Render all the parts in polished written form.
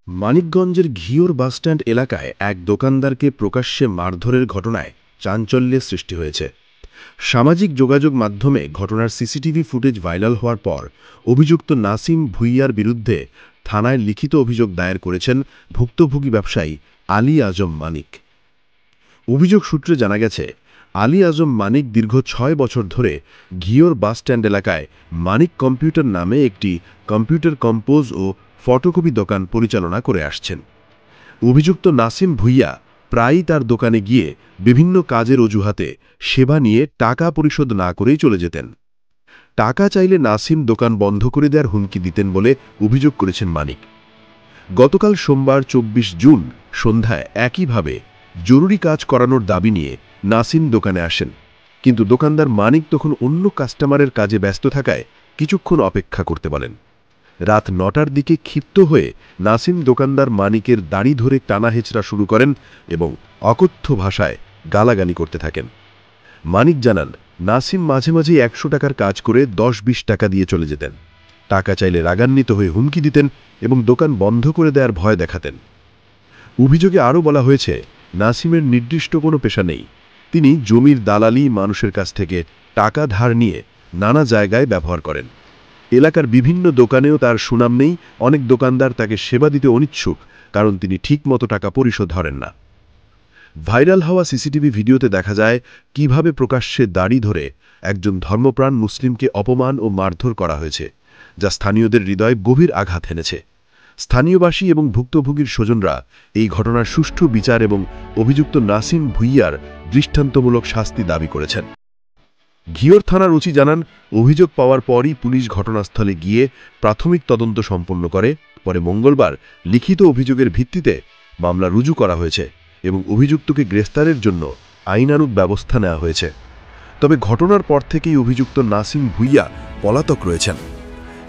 মানিকগঞ্জের ঘিওর বাসস্ট্যান্ড এলাকায় এক দোকানদারকে প্রকাশ্যে মারধরের ঘটনায় চাঞ্চল্যের সৃষ্টি হয়েছে। সামাজিক যোগাযোগ মাধ্যমে ঘটনার সিসিটিভি ফুটেজ ভাইরাল হওয়ার পর অভিযুক্ত নাসিম ভুঁইয়ার বিরুদ্ধে থানায় লিখিত অভিযোগ দায়ের করেছেন ভুক্তভোগী ব্যবসায়ী আলী আজম মানিক। অভিযোগ সূত্রে জানা গেছে, আলী আজম মানিক দীর্ঘ ৬ বছর ধরে ঘিওর বাসস্ট্যান্ড এলাকায় মানিক কম্পিউটার নামে একটি কম্পিউটার কম্পোজ ও ফটোকপি দোকান পরিচালনা করে আসছেন। অভিযুক্ত নাসিম ভুঁইয়া প্রায়ই তার দোকানে গিয়ে বিভিন্ন কাজের অজুহাতে সেবা নিয়ে টাকা পরিশোধ না করেই চলে যেতেন। টাকা চাইলে নাসিম দোকান বন্ধ করে দেওয়ার হুমকি দিতেন বলে অভিযোগ করেছেন মানিক। গতকাল সোমবার ২৪ জুন সন্ধ্যায় একইভাবে জরুরি কাজ করানোর দাবি নিয়ে নাসিম দোকানে আসেন, কিন্তু দোকানদার মানিক তখন অন্য কাস্টমারের কাজে ব্যস্ত থাকায় কিছুক্ষণ অপেক্ষা করতে বলেন। রাত ৯টার দিকে ক্ষিপ্ত হয়ে নাসিম দোকানদার মানিকের দাড়ি ধরে টানা হেঁচড়া শুরু করেন এবং অকথ্য ভাষায় গালাগালি করতে থাকেন। মানিক জানান, নাসিম মাঝে মাঝে ১০০ টাকার কাজ করে ১০-২০ টাকা দিয়ে চলে যেতেন। টাকা চাইলে রাগান্বিত হয়ে হুমকি দিতেন এবং দোকান বন্ধ করে দেওয়ার ভয় দেখাতেন। অভিযোগে আরও বলা হয়েছে, নাসিমের নির্দিষ্ট কোনো পেশা নেই। তিনি জমির দালালি, মানুষের কাছ থেকে টাকা ধার নিয়ে নানা জায়গায় ব্যবহার করেন। এলাকার বিভিন্ন দোকানেও তার সুনাম নেই। অনেক দোকানদার তাকে সেবা দিতে অনিচ্ছুক, কারণ তিনি ঠিকমতো টাকা পরিশোধ ধরেন না। ভাইরাল হওয়া সিসিটিভি ভিডিওতে দেখা যায় কিভাবে প্রকাশ্যে দাড়ি ধরে একজন ধর্মপ্রাণ মুসলিমকে অপমান ও মারধর করা হয়েছে, যা স্থানীয়দের হৃদয়ে গভীর আঘাত এনেছে। স্থানীয়বাসী এবং ভুক্তভোগীর স্বজনরা এই ঘটনার সুষ্ঠু বিচার এবং অভিযুক্ত নাসিম ভুঁইয়ার দৃষ্টান্তমূলক শাস্তি দাবি করেছেন। ঘিওর থানার ওসি জানান, অভিযোগ পাওয়ার পরই পুলিশ ঘটনাস্থলে গিয়ে প্রাথমিক তদন্ত সম্পন্ন করে। পরে মঙ্গলবার লিখিত অভিযোগের ভিত্তিতে মামলা রুজু করা হয়েছে এবং অভিযুক্তকে গ্রেফতারের জন্য আইনানুগ ব্যবস্থা নেওয়া হয়েছে। তবে ঘটনার পর থেকেই অভিযুক্ত নাসিম ভুঁইয়া পলাতক রয়েছেন।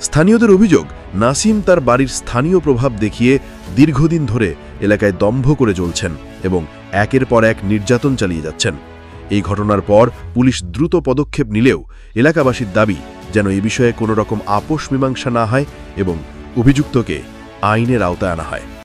স্থানীয়দের অভিযোগ, নাসিম তার বাড়ির স্থানীয় প্রভাব দেখিয়ে দীর্ঘদিন ধরে এলাকায় দম্ভ করে চলছেন এবং একের পর এক নির্যাতন চালিয়ে যাচ্ছেন। এই ঘটনার পর পুলিশ দ্রুত পদক্ষেপ নিলেও এলাকাবাসীর দাবি যেন এ বিষয়ে কোনো রকম আপোষ মীমাংসা না হয় এবং অভিযুক্তকে আইনের আওতায় আনা হয়।